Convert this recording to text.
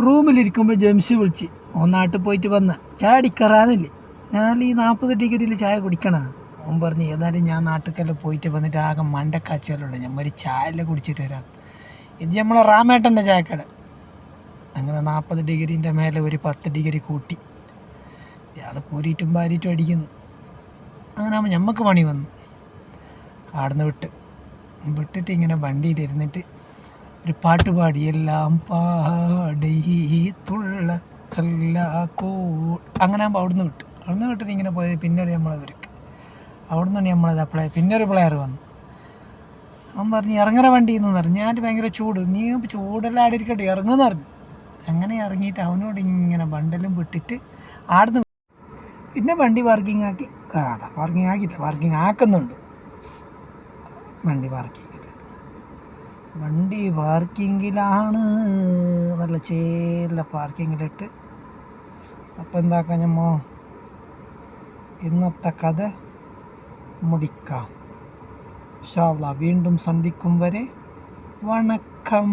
റൂമിലിരിക്കുമ്പോൾ ജംഷി വിളിച്ച് നാട്ടിൽ പോയിട്ട് വന്ന് ചായ അടിക്കറാന്നില്ലേ, ഞാൻ ഈ 40 ഡിഗ്രിയിൽ ചായ കുടിക്കണം. അവൻ പറഞ്ഞ് ഏതായാലും ഞാൻ നാട്ടിലെല്ലാം പോയിട്ട് വന്നിട്ട് ആകെ മണ്ടക്കാച്ചുകളുണ്ട്, ഞാൻ ഒരു ചായ എല്ലാം കുടിച്ചിട്ട് വരാം. ഇത് നമ്മളെ റാമേട്ടൻ്റെ ചായക്കട. അങ്ങനെ 40 ഡിഗ്രീൻ്റെ മേലെ ഒരു 10 ഡിഗ്രി കൂട്ടി ഇയാൾ കൂരിയിട്ടും ഭാരിയിട്ടും അടിക്കുന്നു. അങ്ങനെ ആകുമ്പോൾ ഞമ്മക്ക് പണി വന്നു. ആടുന്ന് വിട്ടിട്ട് ഇങ്ങനെ വണ്ടിയിലിരുന്നിട്ട് ഒരു പാട്ട് പാടി, എല്ലാം പാടി തുള്ള കല്ലാക്കോ. അങ്ങനെ ആകുമ്പോൾ അവിടുന്ന് വിട്ടിട്ട് ഇങ്ങനെ പോയത്. പിന്നെ ഒരു നമ്മളവർക്ക് അവിടുന്ന് നമ്മളത് അപ്ലൈ. പിന്നെ ഒരു പ്ലെയർ വന്നു. അവൻ പറഞ്ഞു ഇറങ്ങണ വണ്ടിയെന്ന് പറഞ്ഞു. ഞാൻ ഭയങ്കര ചൂട്, നീ ചൂടെല്ലാം ആടിരിക്കട്ടെ ഇറങ്ങുമെന്ന് പറഞ്ഞു. അങ്ങനെ ഇറങ്ങിയിട്ട് അവനോട് ഇങ്ങനെ ബണ്ടെല്ലാം വിട്ടിട്ട് ആടുന്ന്. പിന്നെ വണ്ടി പാർക്കിംഗ് ആക്കി. പാർക്കിംഗ് ആക്കിയില്ല, പാർക്കിംഗ് ആക്കുന്നുണ്ട്. വണ്ടി പാർക്കിങ്ങിലാണ്, നല്ല ചേല പാർക്കിങ്ങിലിട്ട്. അപ്പം എന്താക്കാം ഞമ്മോ, ഇന്നത്തെ കഥ മുടിക്കാം. ഇൻഷാ അല്ലാഹ് വീണ്ടും സന്ധിക്കും വരെ വണക്കം.